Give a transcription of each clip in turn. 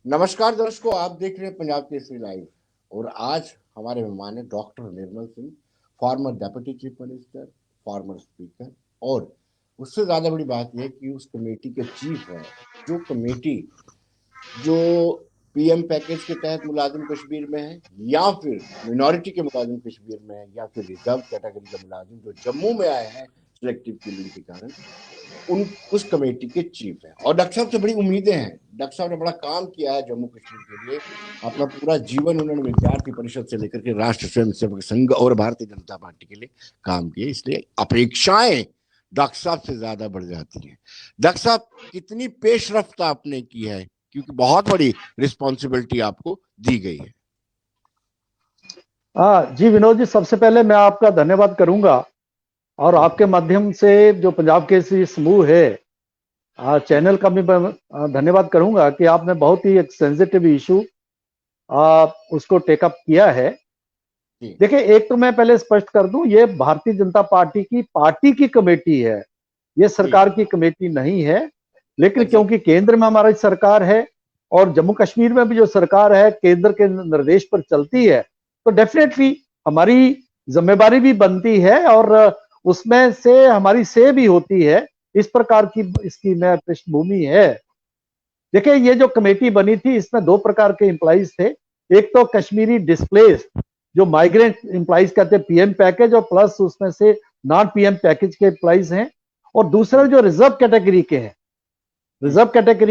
नमस्कार दर्शकों, आप देख रहे हैं पंजाब केसरी लाइव। और आज हमारे मेहमान है doctor Nirmal Singh, former deputy chief minister, former speaker. और उससे ज्यादा बड़ी बात यह है कि उस कमेटी के चीफ है, जो कमेटी जो पीएम पैकेज के तहत मुलाजिम कश्मीर में है, या फिर मिनॉरिटी के मुलाजिम कश्मीर में है, या फिर रिजर्व कैटेगरी के मुलाजिम जो जम्मू में आए हैं सिलेक्टिव किलिंग के कारण, उन उस कमेटी के चीफ है। और डॉक्टर साहब से बड़ी उम्मीदें हैं। डॉक्टर साहब ने बड़ा काम किया है जम्मू कश्मीर के लिए। अपना पूरा जीवन उन्होंने विद्यार्थी परिषद से लेकर के राष्ट्र स्वयं सेवक संघ और भारतीय जनता पार्टी के लिए काम किया, इसलिए अपेक्षाएं डॉक्टर साहब से ज्यादा बढ़ जाती हैं। डॉक्टर साहब, कितनी पेशरफ्त आपने की है, क्योंकि बहुत बड़ी रिस्पॉन्सिबिलिटी आपको दी गई है। जी विनोद जी, सबसे पहले मैं आपका धन्यवाद करूंगा और आपके माध्यम से जो पंजाब केसरी समूह है चैनल का भी मैं धन्यवाद करूंगा कि आपने बहुत ही एक सेंसिटिव इशू उसको टेकअप किया है। देखिए, एक तो मैं पहले स्पष्ट कर दूं, ये भारतीय जनता पार्टी की कमेटी है, ये सरकार की कमेटी नहीं है। लेकिन क्योंकि केंद्र में हमारी सरकार है और जम्मू कश्मीर में भी जो सरकार है केंद्र के निर्देश पर चलती है, तो डेफिनेटली हमारी जिम्मेदारी भी बनती है और उसमें से हमारी से भी होती है। इस प्रकार की इसकी मैं पृष्ठभूमि है। देखिए, ये जो कमेटी बनी थी इसमें दो प्रकार के एम्प्लॉइज थे। एक तो कश्मीरी डिस्प्लेस्ड जो माइग्रेंट एम्प्लॉइज कहते हैं पीएम पैकेज, और प्लस उसमें से नॉन पीएम पैकेज के एम्प्लॉइज हैं। और दूसरा जो रिजर्व कैटेगरी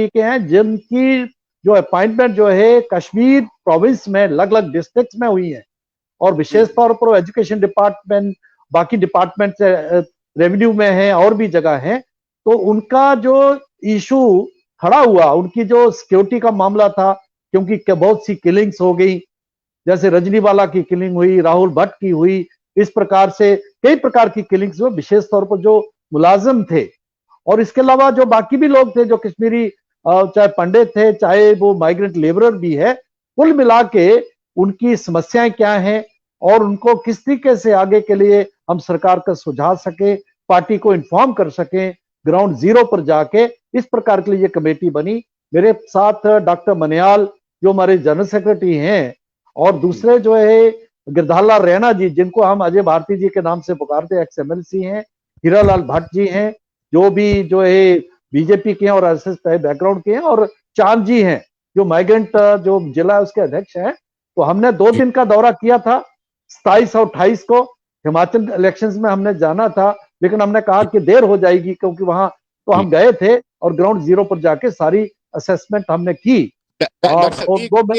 के हैं जिनकी जो अपॉइंटमेंट जो है कश्मीर प्रोविंस में अलग अलग डिस्ट्रिक्ट में हुई है, और विशेष तौर पर एजुकेशन डिपार्टमेंट, बाकी डिपार्टमेंट रेवेन्यू में है और भी जगह है। तो उनका जो इशू खड़ा हुआ, उनकी जो सिक्योरिटी का मामला था, क्योंकि बहुत सी किलिंग्स हो गई, जैसे रजनीवाला की किलिंग हुई, राहुल भट्ट की हुई, इस प्रकार से कई प्रकार की किलिंग्स हुई, विशेष तौर पर जो मुलाजिम थे। और इसके अलावा जो बाकी भी लोग थे जो कश्मीरी, चाहे पंडित थे चाहे वो माइग्रेंट लेबरर भी है, कुल मिला के उनकी समस्याएं क्या हैं और उनको किस तरीके से आगे के लिए हम सरकार का सुझा सके, पार्टी को इन्फॉर्म कर सके ग्राउंड जीरो पर जाके, इस प्रकार के लिए ये कमेटी बनी। मेरे साथ डॉक्टर मनियाल जो हमारे जनरल सेक्रेटरी हैं, और दूसरे जो है गिरधारलाल रैना जी, जिनको हम अजय भारती जी के नाम से पुकारते, एक्स एमएलसी हैं, हीरालाल भट्ट जी हैं जो भी जो है बीजेपी के हैं और एसएस बैकग्राउंड के हैं, और चांद जी हैं जो माइग्रेंट जो जिला है उसके अध्यक्ष हैं। तो हमने 2 दिन का दौरा किया था, 27 और 28 को हिमाचल इलेक्शंस में हमने जाना था, लेकिन हमने कहा कि देर हो जाएगी, क्योंकि वहां तो हम गए थे और ग्राउंड जीरो पर जाके सारी असेसमेंट हमने की। डॉक्टर साहब,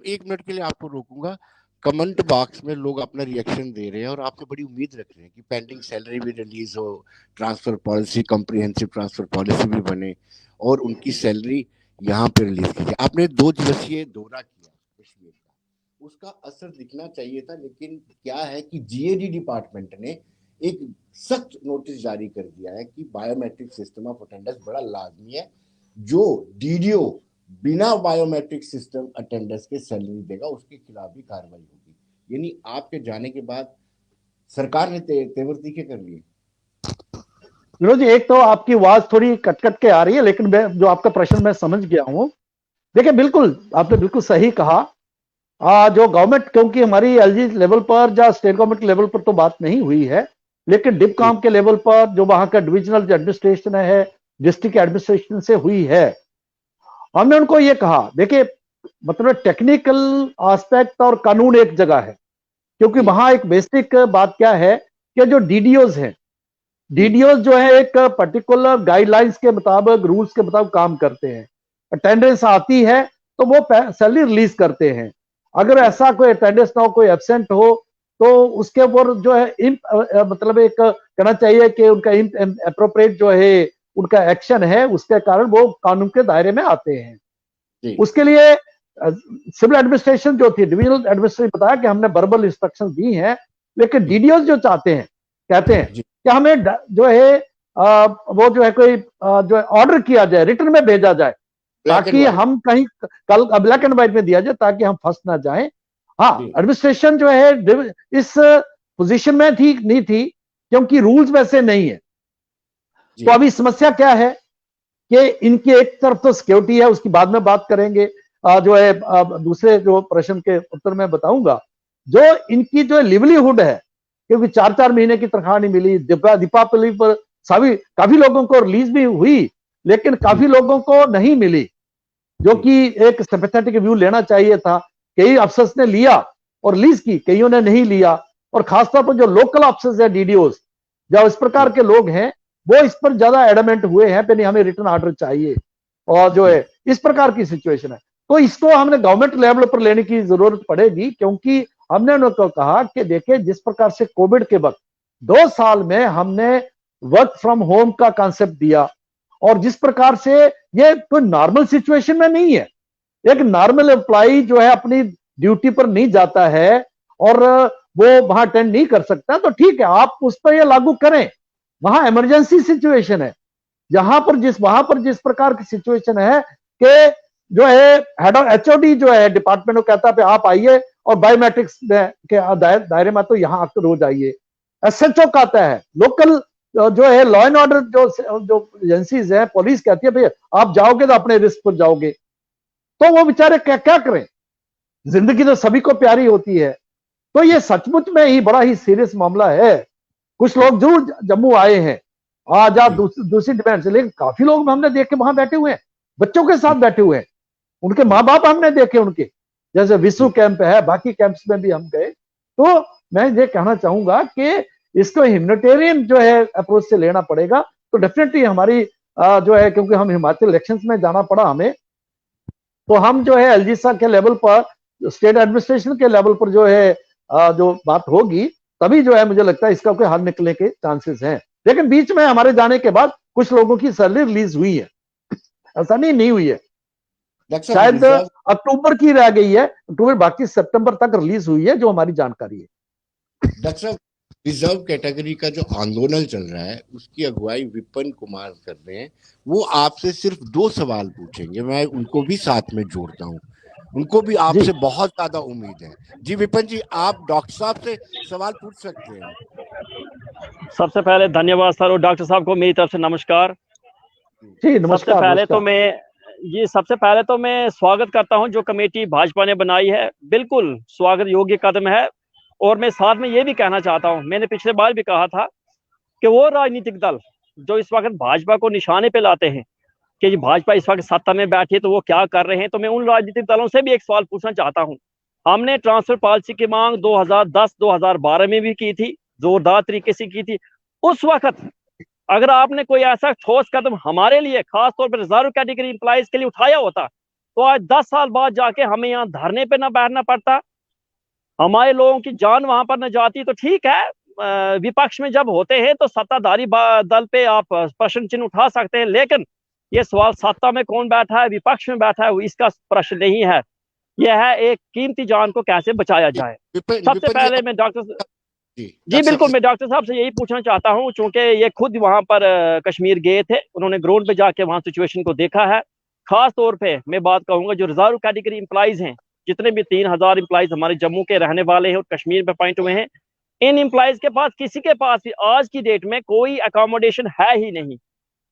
एक मिनट के लिए आपको रोकूंगा। कमेंट बॉक्स में लोग अपना रिएक्शन दे रहे हैं और आपसे बड़ी उम्मीद रख रहे हैं कि पेंडिंग सैलरी भी रिलीज हो, transfer policy, comprehensive transfer policy भी बने और उनकी सैलरी यहाँ पे रिलीज कीजिए। आपने 2 दिवसीय दौरा किया कश्मीर का, उसका असर दिखना चाहिए था, लेकिन क्या है कि जीएडी डिपार्टमेंट ने एक सख्त नोटिस जारी कर दिया है कि बायोमेट्रिक सिस्टम ऑफ अटेंडेंस बड़ा लाजमी है। जो डीडीओ बिना बायोमेट्रिक सिस्टम अटेंडेंस के सैलरी देगा उसके खिलाफ भी कार्रवाई होगी। यानी आपके जाने के बाद सरकार ने तेवर तीखे कर लिए। विनोद जी, एक तो आपकी आवाज थोड़ी कट कट के आ रही है, लेकिन मैं जो आपका प्रश्न मैं समझ गया हूं। देखिए, बिल्कुल आपने बिल्कुल सही कहा। जो गवर्नमेंट, क्योंकि हमारी एलजी लेवल पर या स्टेट गवर्नमेंट लेवल पर तो बात नहीं हुई है, लेकिन डिपकॉम के लेवल पर जो वहां का डिविजनल एडमिनिस्ट्रेशन है, डिस्ट्रिक्ट एडमिनिस्ट्रेशन से हुई है, हमने उनको ये कहा, देखिए मतलब टेक्निकल एस्पेक्ट और कानून एक जगह है, क्योंकि वहां एक बेसिक बात क्या है कि जो डीडीओज हैं, डीडीओज जो है एक पर्टिकुलर गाइडलाइंस के मुताबिक, रूल्स के मुताबिक काम करते हैं। अटेंडेंस आती है तो वो सैलरी रिलीज करते हैं। अगर ऐसा कोई अटेंडेंस ना हो, कोई एब्सेंट हो, तो उसके ऊपर जो है मतलब एक कहना चाहिए कि उनका अप्रोप्रिएट जो है उनका एक्शन है, उसके कारण वो कानून के दायरे में आते हैं। उसके लिए सिविल एडमिनिस्ट्रेशन जो थी, डिविजनल एडमिनिस्ट्रेशन बताया कि हमने वर्बल इंस्ट्रक्शन दी हैं, लेकिन डीडीओ जो चाहते हैं, कहते हैं कि हमें जो है वो जो है कोई जो है ऑर्डर किया जाए, रिटर्न में भेजा जाए, ताकि हम कहीं कल ब्लैक एंड व्हाइट में दिया जाए, ताकि हम फंस ना जाएं। हाँ, एडमिनिस्ट्रेशन जो है इस पोजीशन में नहीं थी, क्योंकि रूल्स वैसे नहीं है। तो अभी समस्या क्या है कि इनकी एक तरफ तो सिक्योरिटी है, उसकी बाद में बात करेंगे, जो है दूसरे जो प्रश्न के उत्तर में बताऊंगा, जो इनकी जो लिवलीहुड है, क्योंकि 4-4 महीने की तनख्वाह नहीं मिली, दीपावली पर सभी काफी लोगों को रिलीज भी हुई, लेकिन काफी लोगों को नहीं मिली, जो कि एक सिंपैथेटिक व्यू लेना चाहिए था। कई अफसर्स ने लिया और रिलीज की, कईयों ने नहीं लिया, और खासतौर पर जो लोकल अफसर्स है, डीडीओस, जो इस प्रकार के लोग हैं, वो इस पर ज्यादा एडमेंट हुए हैं कि नहीं हमें रिटर्न ऑर्डर चाहिए, और जो है इस प्रकार की सिचुएशन है। तो इसको हमने गवर्नमेंट लेवल पर लेने की जरूरत पड़ेगी, क्योंकि हमने उनको कहा कि देखिए जिस प्रकार से कोविड के वक्त 2 साल में हमने वर्क फ्रॉम होम का कॉन्सेप्ट दिया, और जिस प्रकार से ये कोई नॉर्मल सिचुएशन में नहीं है, एक नॉर्मल एम्प्लॉई जो है अपनी ड्यूटी पर नहीं जाता है और वो वहां अटेंड नहीं कर सकता, तो ठीक है आप उस पर ये लागू करें। वहां इमरजेंसी सिचुएशन है, वहां पर जिस प्रकार की सिचुएशन है कि जो है हेड ऑफ एचओडी जो है डिपार्टमेंट को कहता है आप आइए और बायोमेट्रिक्स के दायरे में तो यहां आकर हो जाइए। एसएचओ कहता है, लोकल जो है लॉ एंड ऑर्डर जो एजेंसीज है, पुलिस कहती है भैया आप जाओगे तो अपने रिस्क पर जाओगे, तो वो बेचारे क्या क्या करें, जिंदगी तो सभी को प्यारी होती है। तो ये सचमुच में ही बड़ा ही सीरियस मामला है। कुछ लोग जरूर जम्मू आए हैं आज आप दूसरी डिमांड से, लेकिन काफी लोग हमने देखे वहां बैठे हुए हैं, बच्चों के साथ बैठे हुए हैं, उनके माँ बाप हमने देखे उनके, जैसे विश्व कैंप है, बाकी कैंप्स में भी हम गए। तो मैं ये कहना चाहूंगा कि इसको ह्यूमैनिटेरियन जो है अप्रोच से लेना पड़ेगा। तो डेफिनेटली हमारी जो है, क्योंकि हम हिमाचल इलेक्शंस में जाना पड़ा हमें, तो हम जो है एलजीसा के लेवल पर, स्टेट एडमिनिस्ट्रेशन के लेवल पर जो है जो बात होगी, तभी जो है मुझे लगता है इसका कोई हल निकलने के चांसेस हैं। लेकिन बीच में हमारे जाने के बाद कुछ लोगों की सैलरी रिलीज हुई है, ऐसा नहीं हुई है, शायद अक्टूबर की रह गई है, अक्टूबर बाकी सितंबर तक रिलीज हुई है, जो हमारी जानकारी है। डॉक्टर साहब, रिजर्व कैटेगरी का जो आंदोलन चल रहा है उसकी अगुवाई विपिन कुमार कर रहे हैं। वो आपसे सिर्फ 2 सवाल पूछेंगे, मैं उनको भी साथ में जोड़ता हूँ, उनको भी आपसे बहुत ज्यादा उम्मीद है। जी विपिन जी, आप डॉक्टर साहब से सवाल पूछ सकते हैं। सबसे पहले धन्यवाद सर, और डॉक्टर साहब को मेरी तरफ से नमस्कार। जी नमस्कार। सबसे पहले तो मैं स्वागत करता हूं जो कमेटी भाजपा ने बनाई है, बिल्कुल स्वागत योग्य कदम है। और मैं साथ में ये भी कहना चाहता हूं, मैंने पिछले बार भी कहा था कि वो राजनीतिक दल जो इस वक्त भाजपा को निशाने पे लाते हैं कि भाजपा इस वक्त सत्ता में बैठी है तो वो क्या कर रहे हैं, तो मैं उन राजनीतिक दलों से भी एक सवाल पूछना चाहता हूँ। हमने ट्रांसफर पॉलिसी की मांग 2010-2012 में भी की थी, जोरदार तरीके से की थी। उस वक्त अगर आपने कोई ऐसा ठोस कदम हमारे लिए, खासतौर पर रिजर्व कैटेगरी एम्प्लॉइज के लिए उठाया होता, तो आज 10 साल बाद जाके हमें यहाँ धरने पे ना बैठना पड़ता, हमारे लोगों की जान वहां पर न जाती। तो ठीक है, विपक्ष में जब होते हैं तो सत्ताधारी दल पे आप प्रश्न चिन्ह उठा सकते हैं, लेकिन ये सवाल सत्ता में कौन बैठा है, विपक्ष में बैठा है, इसका प्रश्न नहीं है। यह है एक कीमती जान को कैसे बचाया जाए। सबसे पहले मैं डॉक्टर जी बिल्कुल, मैं डॉक्टर साहब से यही पूछना चाहता हूं, चूंकि ये खुद वहां पर कश्मीर गए थे, उन्होंने ग्राउंड पे जाके वहां सिचुएशन को देखा है। खास तौर पे मैं बात कहूंगा जो रिजर्व कैटेगरी एम्प्लॉइज हैं, जितने भी 3000 एम्प्लॉइज हमारे जम्मू के रहने वाले हैं और कश्मीर में पॉइंट हुए हैं, इन एम्प्लॉइज के पास किसी के पास भी आज की डेट में कोई अकोमोडेशन है ही नहीं।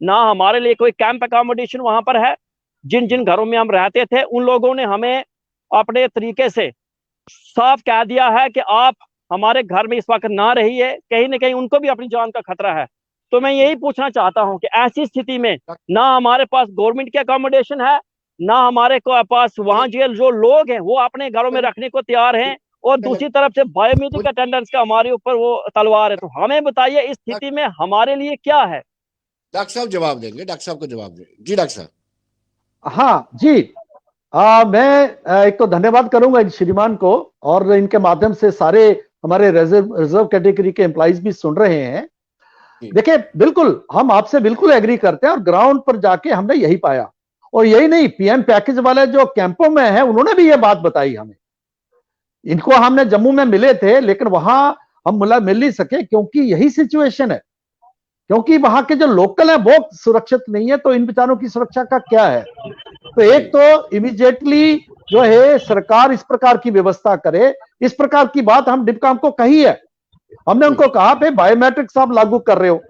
ना हमारे लिए कोई कैंप अकोमोडेशन वहां पर है। जिन जिन घरों में हम रहते थे उन लोगों ने हमें अपने तरीके से साफ कह दिया है कि आप हमारे घर में इस वक्त ना रहिए, कहीं ना कहीं उनको भी अपनी जान का खतरा है। तो मैं यही पूछना चाहता हूं कि ऐसी स्थिति में ना हमारे पास गवर्नमेंट की अकोमोडेशन है, ना हमारे पास वहां जो लोग हैं वो अपने घरों में रखने को तैयार हैं, और दूसरी तरफ से बायोमेट्रिक अटेंडेंस का हमारे ऊपर वो तलवार है। तो हमें बताइए इस स्थिति में हमारे लिए क्या है। डॉक्टर साहब जवाब देंगे, डॉक्टर साहब को जवाब देंगे। जी डॉक्टर साहब। हाँ जी, मैं एक तो धन्यवाद करूंगा श्रीमान को, और इनके माध्यम से सारे हमारे रिजर्व कैटेगरी के एम्प्लॉइज भी सुन रहे हैं। देखिए बिल्कुल हम आपसे बिल्कुल एग्री करते हैं, और ग्राउंड पर जाके हमने यही पाया, और यही नहीं, पीएम पैकेज वाले जो कैंपों में है उन्होंने भी ये बात बताई हमें। इनको हमने जम्मू में मिले थे, लेकिन वहां हम मिल नहीं सके, क्योंकि यही सिचुएशन है, क्योंकि वहां के जो लोकल है वो सुरक्षित नहीं है, तो इन बेचारों की सुरक्षा का क्या है। तो एक तो इमीडिएटली जो है सरकार इस प्रकार की व्यवस्था करे। इस प्रकार की बात हम डिपकाम को कही है, हमने उनको कहा भाई बायोमेट्रिक्स आप लागू कर रहे हो,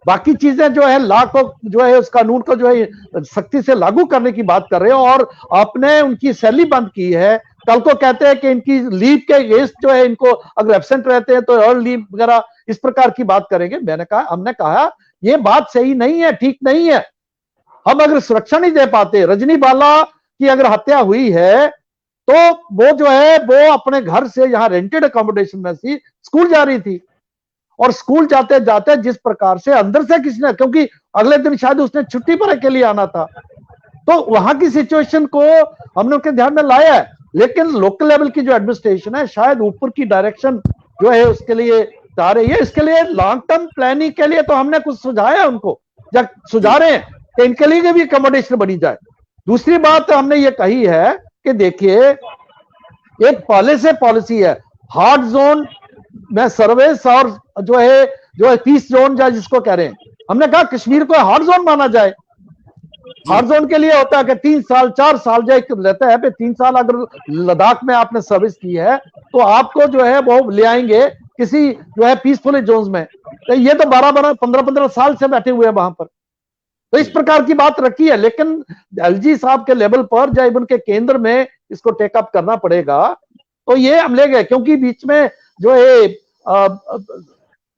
बाकी चीजें जो है लॉ को जो है उस कानून को जो है सख्ती से लागू करने की बात कर रहे हो, और आपने उनकी सैलरी बंद की है। कल को कहते हैं कि इनकी लीव के अगेंस्ट जो है इनको अगर एब्सेंट रहते हैं तो अर्न लीव वगैरह इस प्रकार की बात करेंगे। हमने कहा ये बात सही नहीं है, ठीक नहीं है। हम अगर सुरक्षा नहीं दे पाते, रजनी बाला की अगर हत्या हुई है तो वो जो है वो अपने घर से यहाँ रेंटेड अकोमोडेशन में थी, स्कूल जा रही थी, और स्कूल जाते जाते जिस प्रकार से अंदर से किसने, क्योंकि अगले दिन शायद उसने छुट्टी पर के लिए आना था, तो वहां की सिचुएशन को हमने उनके ध्यान में लाया है। लेकिन लोकल लेवल की जो एडमिनिस्ट्रेशन है शायद ऊपर की डायरेक्शन जो है उसके लिए चाह रही है। इसके लिए लॉन्ग टर्म प्लानिंग के लिए तो हमने कुछ सुझाया है उनको, या सुझा रहे हैं कि इनके लिए भी अकोमोडेशन बनी जाए। दूसरी बात हमने ये कही है कि देखिए एक पॉलिसी है हार्ड जोन में सर्विस और जो है पीस जोन या जिसको कह रहे हैं, हमने कहा कश्मीर को हार्ड जोन माना जाए। हार्ड जोन के लिए होता है कि 3 साल 4 साल जो रहता है, 3 साल अगर लद्दाख में आपने सर्विस की है तो आपको जो है वो ले आएंगे किसी जो है पीसफुल जोन्स में। तो ये तो 12-15 साल से बैठे हुए हैं वहां पर, तो इस प्रकार की बात रखी है। लेकिन एलजी साहब के लेवल पर जब उनके केंद्र में इसको टेकअप करना पड़ेगा तो ये हम ले गए, क्योंकि बीच में जो है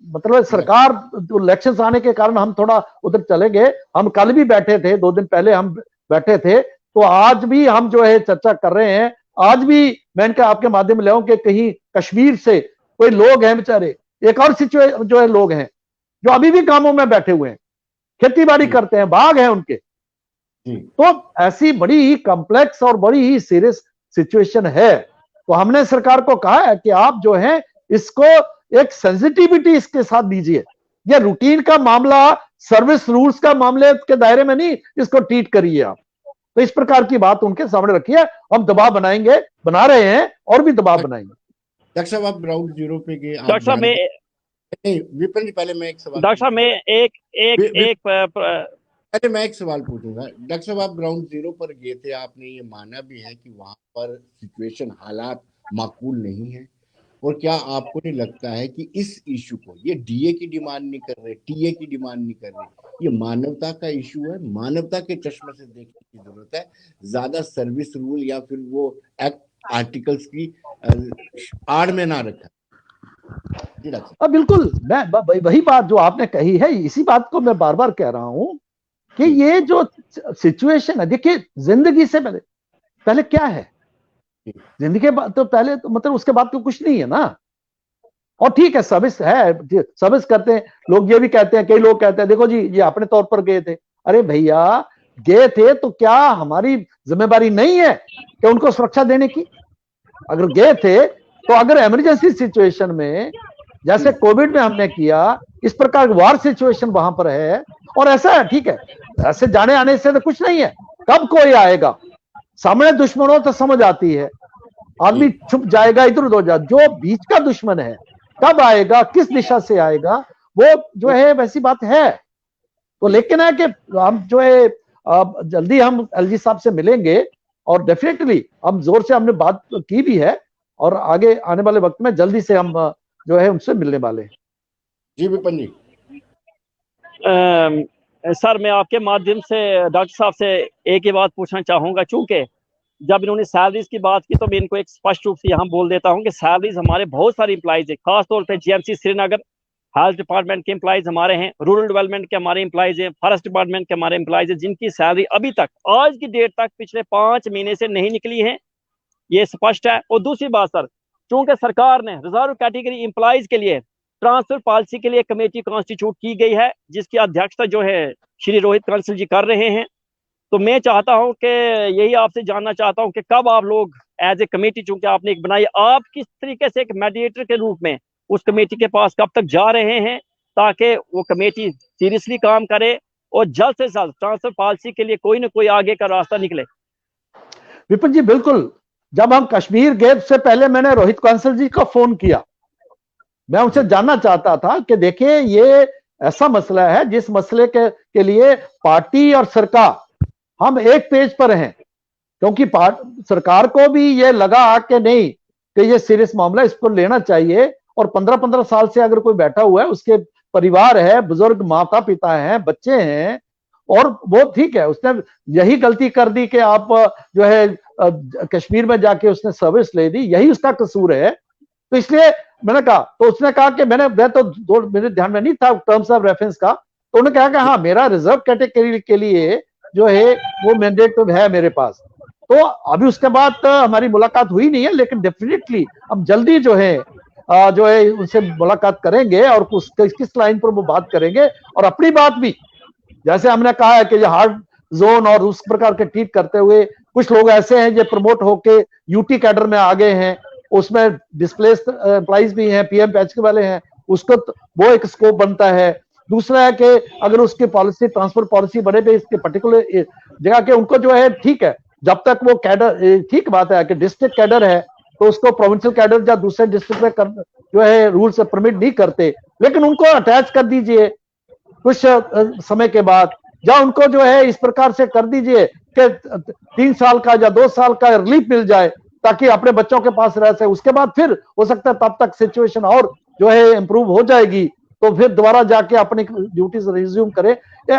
मतलब सरकार इलेक्शन आने के कारण हम थोड़ा उधर चले गए। हम कल भी बैठे थे, 2 दिन पहले हम बैठे थे, तो आज भी हम जो है चर्चा कर रहे हैं। आज भी मैं इनका आपके माध्यम ले आऊं कि कहीं कश्मीर से कोई लोग हैं बेचारे, एक और सिचुएशन जो है लोग हैं जो अभी भी कामों में बैठे हुए हैं, खेती बाड़ी करते हैं, बाग है उनके। तो ऐसी बड़ी ही कॉम्प्लेक्स और बड़ी ही सीरियस सिचुएशन है। तो हमने सरकार को कहा है कि आप जो है इसको एक सेंसिटिविटी इसके साथ दीजिए। ये रूटीन का मामला, सर्विस रूल्स का मामले के दायरे में नहीं इसको ट्रीट करिए आप। तो इस प्रकार की बात उनके सामने रखिए। हम दबाव बनाएंगे, बना रहे हैं और भी दबाव बनाएंगे। डॉक्टर साहब आप ग्राउंड जीरो पे गए। डॉक्टर साहब मैं विपिन जी पहले मैं एक सवाल, डॉक्टर साहब मैं पहले मैं एक सवाल पूछूंगा। डॉक्टर साहब आप ग्राउंड जीरो पर गए थे, आपने ये माना भी है कि वहां पर सिचुएशन हालात माकूल नहीं है, और क्या आपको नहीं लगता है कि इस इशू को ये डीए की डिमांड नहीं कर रहे, टीए की डिमांड नहीं कर रहे, ये मानवता का इशू है, मानवता के चश्मे से देखने की जरूरत है, ज्यादा सर्विस रूल या फिर वो एक्ट आर्टिकल्स की आड़ में ना रखा। बिल्कुल, मैं वही बात जो आपने कही है, इसी बात को मैं बार बार कह रहा हूं कि ये जो सिचुएशन है, देखिए जिंदगी से पहले क्या है, जिंदगी के बाद तो पहले तो मतलब उसके बाद तो कुछ नहीं है ना। और ठीक है सर्विस है, सर्विस करते हैं लोग, ये भी कहते हैं, कई लोग कहते हैं देखो जी ये अपने तौर पर गए थे। अरे भैया गए थे तो क्या हमारी जिम्मेदारी नहीं है कि उनको सुरक्षा देने की? अगर गए थे तो अगर इमरजेंसी सिचुएशन में जैसे कोविड में हमने किया, इस प्रकार वार सिचुएशन वहां पर है, और ऐसा है ठीक है, ऐसे जाने आने से तो कुछ नहीं है। कब कोई आएगा, सामने दुश्मन हो तो समझ आती है, आदमी छुप जाएगा, इधर उधर हो जाए। जो बीच का दुश्मन है कब आएगा, किस दिशा से आएगा, वो जो है वैसी बात है। तो लेकिन है कि हम जो है जल्दी हम एलजी साहब से मिलेंगे, और डेफिनेटली हम जोर से हमने बात की भी है, और आगे आने वाले वक्त में जल्दी से हम जो है उनसे मिलने वाले हैं। जी विपिन जी। सर मैं आपके माध्यम से डॉक्टर साहब से एक ही बात पूछना चाहूंगा, चूंकि जब इन्होंने सैलरीज की बात की तो मैं इनको एक स्पष्ट रूप से यहाँ बोल देता हूँ कि सैलरीज हमारे बहुत सारे एम्प्लॉइज है, खासतौर पे जीएमसी श्रीनगर हेल्थ डिपार्टमेंट के एम्प्लॉइज हमारे हैं, रूरल डेवलपमेंट के हमारे एम्प्लॉइज हैं, फॉरेस्ट डिपार्टमेंट के हमारे एम्प्लॉइज हैं, जिनकी सैलरी अभी तक आज की डेट तक पिछले 5 महीने से नहीं निकली है, ये स्पष्ट है। और दूसरी बात सर, चूंकि सरकार ने रिजर्व कैटेगरी एम्प्लॉइज के लिए ट्रांसफर पॉलिसी के लिए कमेटी कॉन्स्टिट्यूट की गई है, जिसकी अध्यक्षता जो है श्री रोहित कंसल जी कर रहे हैं। तो मैं चाहता हूं कि यही आपसे जानना चाहता हूं कि कब आप लोग एज ए कमेटी, चूंकि आपने एक बनाई, आप किस तरीके से एक मेडिएटर के रूप में उस कमेटी के पास कब तक जा रहे हैं, ताकि वो कमेटी सीरियसली काम करे और जल्द से जल्द ट्रांसफर पॉलिसी के लिए कोई ना कोई आगे का रास्ता निकले। विपिन जी बिल्कुल, जब हम कश्मीर गए उससे पहले मैंने रोहित कंसल जी को फोन किया, मैं उनसे जानना चाहता था कि देखिए ये ऐसा मसला है जिस मसले के लिए पार्टी और सरकार हम एक पेज पर हैं, क्योंकि सरकार को भी ये लगा कि नहीं कि ये सीरियस मामला, इस पर लेना चाहिए, और 15-15 साल से अगर कोई बैठा हुआ है उसके परिवार है, बुजुर्ग माता पिता हैं, बच्चे हैं, और वो ठीक है, उसने यही गलती कर दी कि आप जो है कश्मीर में जाके उसने सर्विस ले दी, यही उसका कसूर है। तो इसलिए मैंने कहा, तो उसने कहा कि मैं तो मेरे ध्यान में नहीं था टर्म्स ऑफ रेफरेंस का, तो उन्होंने कहा कि हाँ मेरा रिजर्व कैटेगरी के लिए जो है वो मैंडेट तो है मेरे पास। तो अभी उसके बाद तो हमारी मुलाकात हुई नहीं है, लेकिन डेफिनेटली हम जल्दी जो है उनसे मुलाकात करेंगे और किस लाइन पर वो बात करेंगे, और अपनी बात भी, जैसे हमने कहा है कि ये हार्ड जोन और उस प्रकार के ट्रीट करते हुए कुछ लोग ऐसे हैं जो प्रमोट होके यूटी कैडर में आ गए हैं, उसमें डिस्प्लेस्ड एम्प्लॉइज भी हैं, पीएम पैच वाले हैं, उसको वो एक स्कोप बनता है। दूसरा है कि अगर उसकी पॉलिसी ट्रांसफर पॉलिसी बने पे इसके पर्टिकुलर जगह के उनको जो है ठीक है, जब तक वो कैडर, ठीक बात है कि डिस्ट्रिक्ट कैडर है तो उसको प्रोविंशियल कैडर या दूसरे डिस्ट्रिक्ट में जो है रूल्स परमिट नहीं करते, लेकिन उनको अटैच कर दीजिए कुछ समय के बाद, या उनको जो है इस प्रकार से कर दीजिए कि 3 साल का या 2 साल का रिलीफ मिल जाए ताकि अपने बच्चों के पास रह सके। उसके बाद फिर हो सकता है तब तक सिचुएशन और जो है इंप्रूव हो जाएगी, तो फिर दोबारा जाके अपनी ड्यूटीज रिज्यूम करे।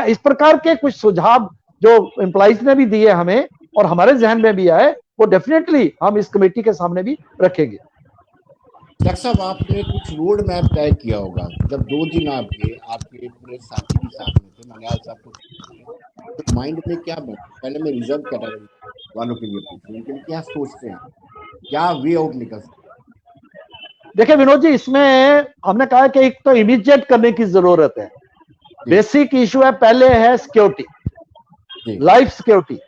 इस प्रकार के कुछ सुझाव जो एम्प्लॉइज ने भी दिए हमें और हमारे जहन में भी आए, वो डेफिनेटली हम इस कमेटी के सामने भी रखेंगे। डॉक्टर साहब, आपने कुछ रोड मैप तय किया होगा जब 2 दिन आपके पूरे साथी भी साथ में थे, मनियाल साहब को, तो माइंड में क्या बना? पहले मैं रिजर्व कैटेगरी वालों के लिए पूछूं, उनके लिए क्या सोचते हैं, क्या वे आउट निकल सकते? देखिए विनोद जी, इसमें हमने कहा कि एक तो इमीडिएट करने की जरूरत है, बेसिक इशू है, पहले है सिक्योरिटी, लाइफ सिक्योरिटी,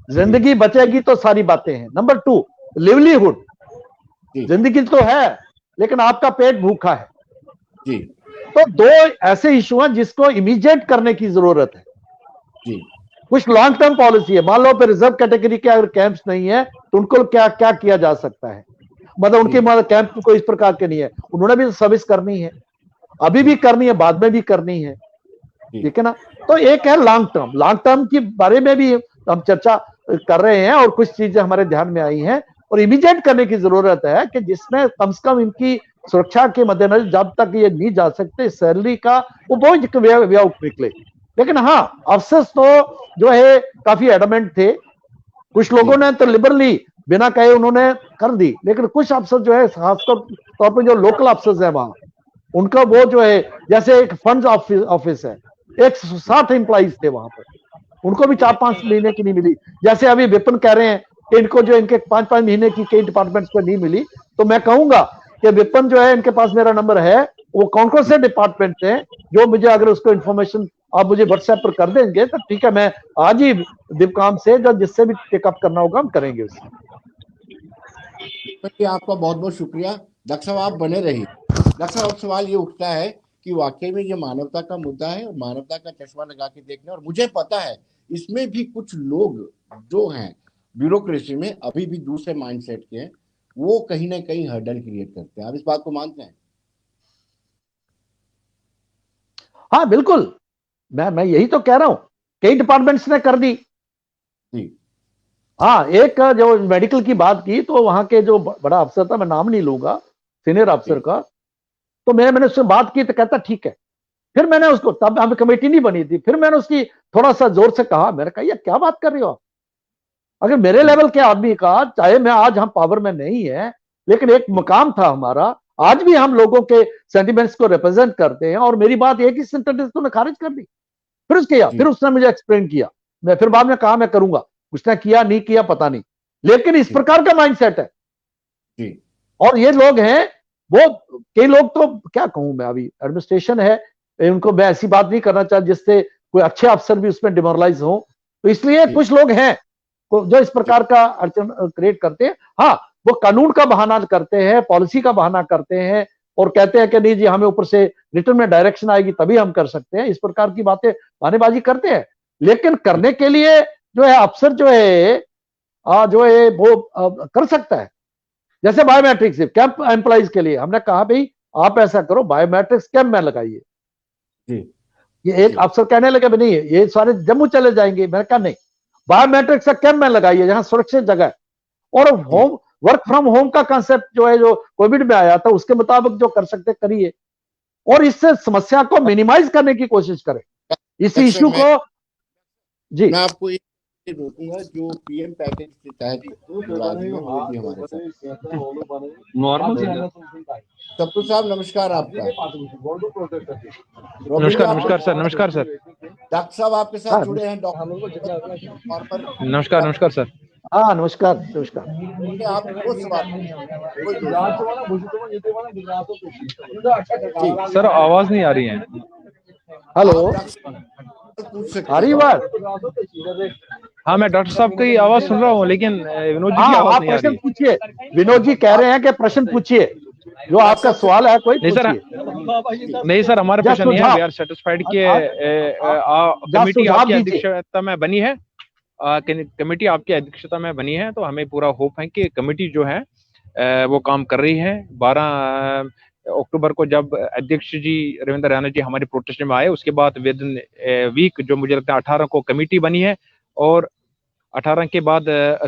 जिंदगी बचेगी तो सारी बातें हैं। नंबर 2 लिवलीहुड, जिंदगी तो है लेकिन आपका पेट भूखा है जी। तो 2 ऐसे इशू हैं जिसको इमीडिएट करने की जरूरत है जी। कुछ लॉन्ग टर्म पॉलिसी है, मान लो पे रिजर्व कैटेगरी के अगर कैंप्स नहीं है तो उनको क्या क्या किया जा सकता है, मतलब उनके कैंप कोई इस प्रकार के नहीं है, उन्होंने भी सर्विस करनी है, अभी भी करनी है, बाद में भी करनी है, ठीक है ना। तो एक है लॉन्ग टर्म के बारे में भी हम चर्चा कर रहे हैं और कुछ चीजें हमारे ध्यान में आई हैं और इमीडिएट करने की जरूरत है कि जिसमें कम से कम इनकी सुरक्षा के मद्देनजर जब तक ये नहीं जा सकते सैलरी का वो बहुत वे आउट निकले। लेकिन हाँ, अफसर तो जो है काफी एडमेंट थे, कुछ लोगों ने तो लिबरली बिना कहे उन्होंने कर दी, लेकिन कुछ अफसर जो है खासतौर तौर पर जो लोकल अफसर है वहां, उनका वो जो है, जैसे एक फंड ऑफिस है, 160 एम्प्लॉइज थे वहां पर, उनको भी 4-5 महीने की नहीं मिली। जैसे अभी विपिन कह रहे हैं कि इनको जो इनके 5-5 महीने की कई डिपार्टमेंट्स पर नहीं मिली, तो मैं कहूंगा कि विपिन जो है, इनके पास मेरा नंबर है, वो कौन कौन से डिपार्टमेंट हैं जो मुझे अगर उसको इन्फॉर्मेशन आप मुझे व्हाट्सएप पर कर देंगे तो ठीक है, मैं आज ही दिवकाम से जो जिससे भी टेकअप करना होगा हम करेंगे उससे। आपका बहुत बहुत शुक्रिया डॉक्टर साहब, आप बने रहिए। डॉक्टर साहब, सवाल ये उठता है कि वाकई में ये मानवता का मुद्दा है और मानवता का चश्मा लगा के देखना, और मुझे पता है इसमें भी कुछ लोग जो हैं ब्यूरोक्रेसी में अभी भी दूसरे माइंडसेट के हैं, वो कहीं ना कहीं हर्डल क्रिएट करते हैं। आप इस बात को मानते हैं? हाँ बिल्कुल, मैं यही तो कह रहा हूं, कई डिपार्टमेंट्स ने कर दी। हाँ, एक जो मेडिकल की बात की तो वहां के जो बड़ा अफसर था, मैं नाम नहीं लूंगा, सीनियर अफसर का, तो मैंने उससे बात की तो कहता ठीक है। फिर मैंने उसको, तब हमें कमेटी नहीं बनी थी, फिर मैंने उसकी थोड़ा सा जोर से कहा, मैंने कहा ये क्या बात कर रहे हो आप, अगर मेरे लेवल के आदमी का, चाहे मैं आज हम पावर में नहीं है लेकिन एक मुकाम था हमारा, आज भी हम लोगों के सेंटिमेंट्स को रिप्रेजेंट करते हैं और मेरी बात एक ही सेंटेंस तूने खारिज कर दी। फिर उसने मुझे एक्सप्लेन किया, मैं फिर बाद में कहा मैं करूंगा, उसने किया नहीं किया पता नहीं, लेकिन इस प्रकार का माइंडसेट है। और ये लोग हैं, वो कई लोग तो क्या कहूं मैं, अभी एडमिनिस्ट्रेशन है, उनको मैं ऐसी बात नहीं करना चाहता जिससे कोई अच्छे अफसर भी उसमें डिमोरलाइज हो, तो इसलिए कुछ लोग हैं जो इस प्रकार का अड़चन क्रिएट करते हैं। हाँ, वो कानून का बहाना करते हैं, पॉलिसी का बहाना करते हैं और कहते हैं कि नहीं जी हमें ऊपर से रिटर्न में डायरेक्शन आएगी तभी हम कर सकते हैं, इस प्रकार की बातें बहानेबाजी करते हैं। लेकिन करने के लिए जो है अफसर जो है वो कर सकता है। जैसे बायोमेट्रिक्स कैंप एम्प्लॉइज के लिए हमने कहा भाई आप ऐसा करो, बायोमेट्रिक्स कैंप में लगाइए। ये एक अफसर कहने लगे नहीं ये सारे जम्मू चले जाएंगे, मैंने कहा नहीं, बायोमेट्रिक्स का कैंप में लगाइए जहां सुरक्षित जगह है। और होम वर्क फ्रॉम होम का कंसेप्ट जो है, जो कोविड में आया था, उसके मुताबिक जो कर सकते करिए। और इस समस्या को मिनिमाइज करने की कोशिश करें, इस इश्यू को। जी, मैं आपको ये रोकूंगा, जो पीएम पैकेज के तहत विभाग में वो भी हमारे साथ नॉर्मल। सप्पू साहब नमस्कार आपका। नमस्कार नमस्कार सर, नमस्कार सर। डॉक्टर साहब आपके साथ हाँ, जुड़े हैं, डॉक्टर नमस्कार नमस्कार सर। हाँ नमस्कार नमस्कार। आप वो सवाल सर आवाज नहीं आ रही है। हेलो, पूछ सकते आ रही हैं। बात? हाँ मैं डॉक्टर साहब की आवाज सुन रहा हूँ, लेकिन विनोद जी की हाँ, आवाज आप नहीं आ प्रश्न रही। पूछिए। विनोद जी कह रहे हैं कि प्रश्न पूछिए, जो आपका सवाल है कोई नहीं सर, पूछिए। नहीं सर, हमारा या प्रश्न नहीं है। सुझाव, वी आर सेटिस्फाइड कि या कमेटी सुझाव आपकी दीजिए। अध्यक्षता में बनी है। कमेटी आपकी अध्यक्षता में बनी है, तो हमें पूरा होप है कि कमेटी जो है वो काम कर रही है। 12 अक्टूबर को जब अध्यक्ष जी रविंद्र रैना जी हमारे प्रोटेस्ट में आए, उसके बाद विद इन वीक जो मुझे लगता है 18 को कमेटी बनी है, और 18 के बाद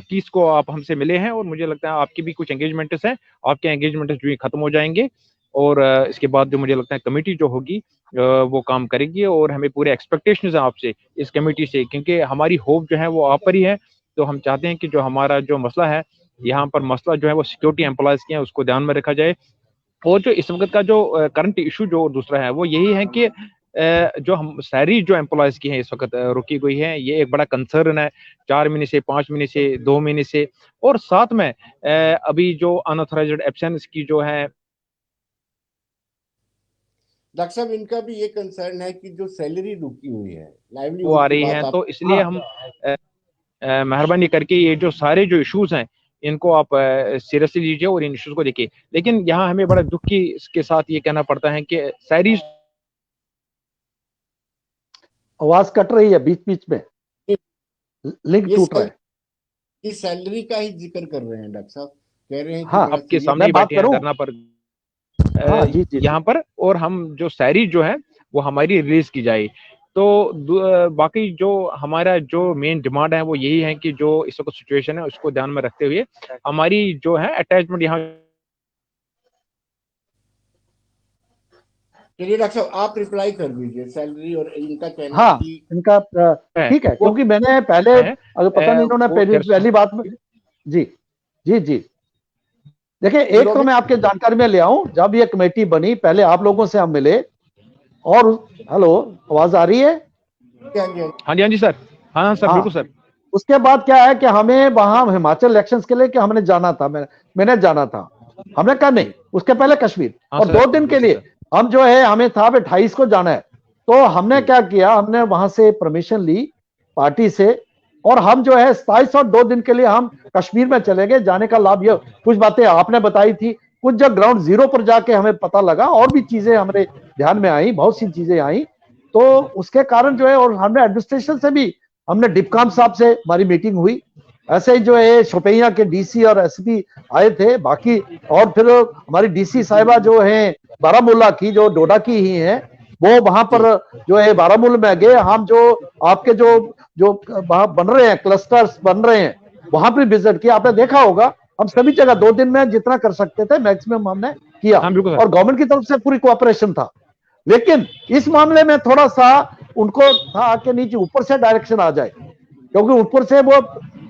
30 को आप हमसे मिले हैं, और मुझे लगता है आपकी भी कुछ एंगेजमेंट्स हैं। आपके एंगेजमेंट्स जो खत्म हो जाएंगे, और इसके बाद जो मुझे लगता है कमेटी जो होगी वो काम करेगी, और हमें पूरे एक्सपेक्टेशंस हैं आपसे इस कमेटी से, क्योंकि हमारी होप जो है वो आप पर ही है। तो हम चाहते हैं कि जो हमारा जो मसला है यहाँ पर, मसला जो है वो सिक्योरिटी एम्प्लॉयज के हैं, उसको ध्यान में रखा जाए। और जो इस वक्त का जो करंट इशू जो दूसरा है वो यही है कि जो हम सैलरी जो एम्प्लॉयज की है इस वक्त रुकी हुई है, ये एक बड़ा कंसर्न है। 4 महीने से, 5 महीने से, 2 महीने से, और साथ में अभी जो अनऑथराइज्ड एब्सेंस की जो है। डॉक्टर साहब इनका भी ये कंसर्न है कि जो सैलरी रुकी हुई है, वो आ लाइवलीहुड की रही बात है, आप। तो इसलिए हम मेहरबानी करके ये जो सारे जो इश्यूज हैं इनको आप सीरियसली लीजिए और इन इश्यूज को देखिए। लेकिन यहाँ हमें बड़ा दुख की इसके साथ ये कहना पड़ता है कि सारी आवाज कट रही है बीच बीच में, लिंक ये टूट रहा है। इस सैलरी का ही जिक्र कर रहे हैं डॉक्टर साहब, कह रहे हैं कि हाँ, बड़ा आपके serious- सामने ही मैं बात बैठे हैं करूं? धरना पर हाँ जी जी, यहाँ पर, और हम जो सारी जो है वो हमारी रिलीज की जाए। तो बाकी जो हमारा जो मेन डिमांड है वो यही है कि जो इस वक्त सिचुएशन है उसको ध्यान में रखते हुए हमारी जो है अटैचमेंट यहाँ। चलिए डॉक्टर साहब आप रिप्लाई कर दीजिए, सैलरी और इनका कहना हाँ कि इनका ठीक है, क्योंकि मैंने पहले, अगर पता नहीं इन्होंने पहली बात में। जी जी जी, देखिए एक तो मैं आपके जानकारी में ले आऊं, जब ये कमेटी बनी पहले आप लोगों से हम मिले, और हेलो आवाज आ रही है? हाँ जी सर, हाँ सर, बिल्कुल सर। उसके बाद क्या है कि हमें वहां हिमाचल इलेक्शंस के लिए कि हमने जाना था, मैंने जाना था। हमने कहा नहीं, उसके पहले कश्मीर, और 2 दिन के लिए हम जो है, हमें था 28 को जाना है। तो हमने क्या किया, हमने वहां से परमिशन ली पार्टी से, और हम जो है 27 और 2 दिन के लिए हम कश्मीर में चले गए। जाने का लाभ ये, कुछ बातें आपने बताई थी, कुछ जब ग्राउंड जीरो पर जाके हमें पता लगा, और भी चीजें हमारे ध्यान में आई, बहुत सी चीजें आई। तो उसके कारण जो है, और हमने एडमिनिस्ट्रेशन से भी, हमने डिपकाम साहब से हमारी मीटिंग हुई, ऐसे ही जो है शोपियां के डीसी और एसपी आए थे बाकी, और फिर हमारी डीसी साहिबा जो है बारामूला की, जो डोडा की ही है, वो वहां पर जो है बारामूला में गए। हम जो आपके जो जो वहां बन रहे हैं, क्लस्टर्स बन रहे हैं, वहां पर विजिट किया। आपने देखा होगा, हम सभी जगह 2 दिन में जितना कर सकते थे मैक्सिमम हमने किया, और गवर्नमेंट की तरफ से पूरी कोऑपरेशन था। लेकिन इस मामले में थोड़ा सा उनको था कि नीचे ऊपर से डायरेक्शन आ जाए, क्योंकि ऊपर से वो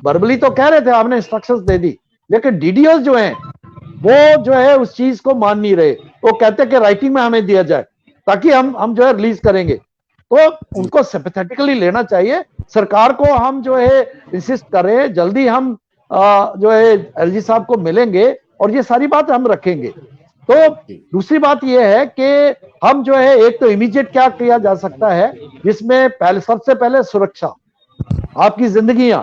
वर्बली तो कह रहे थे, हमने इंस्ट्रक्शंस दे दी, लेकिन डीडीओ जो हैं वो जो है उस चीज को मान नहीं रहे। वो कहते कि राइटिंग में हमें दिया जाए, ताकि हम जो है रिलीज करेंगे। तो उनको सिंपैथेटिकली लेना चाहिए। सरकार को हम जो है इंसिस्ट करें, जल्दी हम जो है एलजी साहब को मिलेंगे, और ये सारी बात हम रखेंगे। तो दूसरी बात यह है कि हम जो है, एक तो इमीडिएट क्या किया जा सकता है, जिसमें पहले, सबसे पहले सुरक्षा, आपकी जिंदगियां,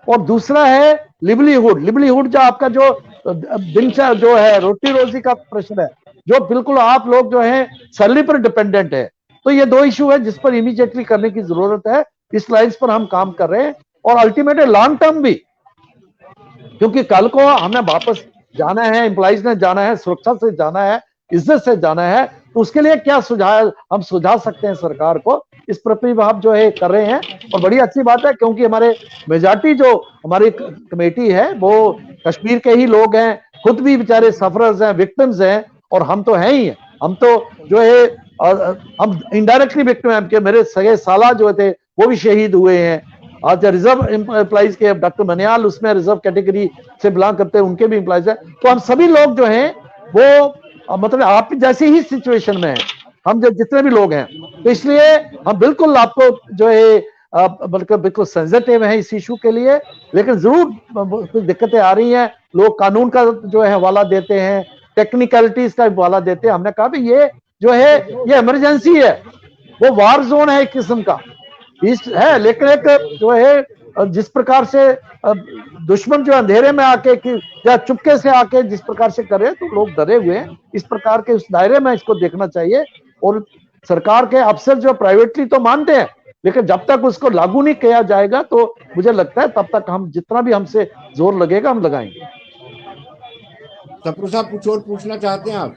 और दूसरा है लिवलीहुड जो आपका जो दिनचर्या जो है, रोटी रोजी का प्रश्न है, जो बिल्कुल आप लोग जो है सैलरी पर डिपेंडेंट है। तो ये 2 इशू है जिस पर इमीडिएटली करने की जरूरत है। इस लाइन्स पर हम काम कर रहे हैं, और अल्टीमेटली लॉन्ग टर्म भी, क्योंकि कल को हमें वापस जाना है, एम्प्लॉइज ने जाना है, सुरक्षा से जाना है, इज्जत से जाना है। तो उसके लिए क्या सुझाव हम सुझा सकते हैं सरकार को, इस प्रति आप जो है कर रहे हैं, और बड़ी अच्छी बात है, क्योंकि हमारे मेजॉरिटी जो हमारी कमेटी है वो कश्मीर के ही लोग हैं, खुद भी बेचारे सफरर्स हैं, विक्टिम्स हैं, और हम तो हैं ही हैं। हम तो जो है और हम इनडायरेक्टली विक्टिम हैं कि मेरे सगे साला जो थे वो भी शहीद हुए हैं। आज रिजर्व एम्प्लॉइज के डॉक्टर मनियाल उसमें रिजर्व कैटेगरी से बिलोंग करते हैं, उनके भी एम्प्लॉइज है। तो हम सभी लोग जो हैं वो मतलब आप जैसी ही सिचुएशन में हैं हम, जो जितने भी लोग हैं। तो इसलिए हम बिल्कुल आपको जो है बल्कि बिल्कुल सेंसिटिव है इस इशू के लिए, लेकिन जरूर कुछ दिक्कतें आ रही हैं। लोग कानून का जो है हवाला देते हैं, टेक्निकलिटीज का हवाला देते हैं। हमने कहा भी ये जो है ये इमरजेंसी है, वो वार जोन है एक किस्म का है, लेकिन एक जो है जिस प्रकार से दुश्मन जो अंधेरे में आके या चुपके से आके जिस प्रकार से करे तो लोग डरे हुए हैं। इस प्रकार के उस दायरे में इसको देखना चाहिए। और सरकार के अफसर जो प्राइवेटली तो मानते हैं, लेकिन जब तक उसको लागू नहीं किया जाएगा तो मुझे लगता है तब तक हम जितना भी हमसे जोर लगेगा हम लगाएंगे। सप्रू साहब कुछ और पूछना चाहते हैं आप?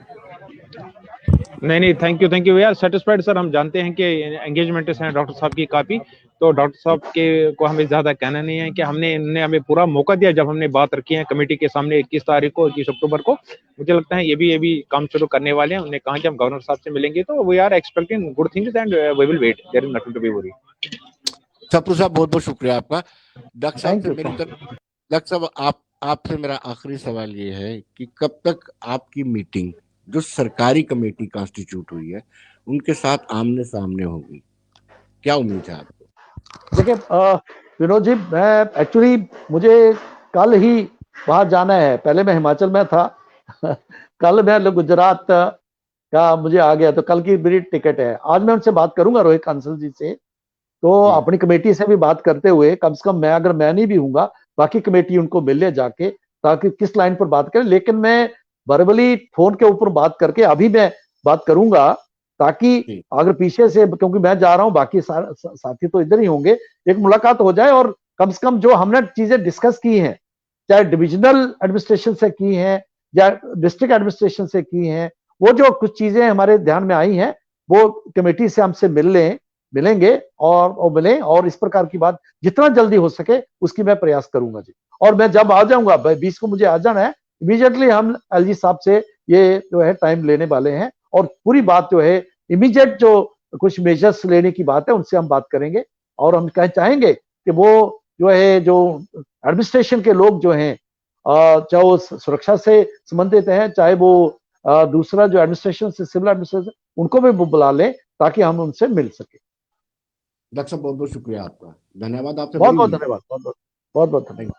नहीं, थैंक यू यार, सेटिस्फाइड सर। हम जानते हैं कि एंगेजमेंट है डॉक्टर साहब की काफी, तो डॉक्टर साहब के को हमें ज्यादा कहना नहीं है कि इन्होंने हमें पूरा मौका दिया। जब हमने बात रखी है कमेटी के सामने 21 तारीख को, 21 अक्टूबर को, मुझे लगता है ये भी काम शुरू करने वाले हैं। उन्होंने कहा कि हम गवर्नर साहब से मिलेंगे, तो we are expecting good things and we will wait, there is nothing to be worry. Sapru साहब बहुत बहुत शुक्रिया आपका। डॉक्टर साहब से मेरी तरफ, डॉक्टर साहब आपसे मेरा आखिरी सवाल ये है कि कब तक आपकी मीटिंग जो सरकारी कमेटी कॉन्स्टिट्यूट हुई है उनके साथ आमने सामने होगी, क्या उम्मीद है आपको? देखिए विनोद जी, मैं एक्चुअली मुझे कल ही बाहर जाना है। पहले मैं हिमाचल में था कल मैं गुजरात का मुझे आ गया, तो कल की मेरी टिकट है। आज मैं उनसे बात करूंगा रोहित कांसल जी से, तो अपनी कमेटी से भी बात करते हुए कम से कम मैं, अगर मैं नहीं भी हूंगा, बाकी कमेटी उनको मिल ले जाके, ताकि किस लाइन पर बात करें। लेकिन मैं वर्बली फोन के ऊपर बात करके अभी मैं बात करूंगा, ताकि अगर पीछे से, क्योंकि मैं जा रहा हूं, बाकी साथी तो इधर ही होंगे, एक मुलाकात हो जाए और कम से कम जो हमने चीजें डिस्कस की हैं, चाहे डिविजनल एडमिनिस्ट्रेशन से की हैं या डिस्ट्रिक्ट एडमिनिस्ट्रेशन से की हैं, वो जो कुछ चीजें हमारे ध्यान में आई हैं वो कमेटी से हमसे मिलेंगे और मिलें, और इस प्रकार की बात जितना जल्दी हो सके उसकी मैं प्रयास करूंगा जी। और मैं जब आ जाऊंगा, 20 को मुझे आ जाना है, इमीडिएटली हम एलजी साहब से ये जो है टाइम लेने वाले हैं, और पूरी बात जो है इमीडिएट जो कुछ मेजर्स लेने की बात है उनसे हम बात करेंगे। और हम चाहेंगे कि वो जो है, जो एडमिनिस्ट्रेशन के लोग जो हैं, चाहे वो सुरक्षा से संबंधित हैं, चाहे वो दूसरा जो एडमिनिस्ट्रेशन से, सिविल एडमिनिस्ट्रेशन, उनको भी बुला लें ताकि हम उनसे मिल सके। डॉक्टर साहब बहुत बहुत शुक्रिया आपका, धन्यवाद। आपसे बहुत बहुत धन्यवाद, बहुत बहुत धन्यवाद।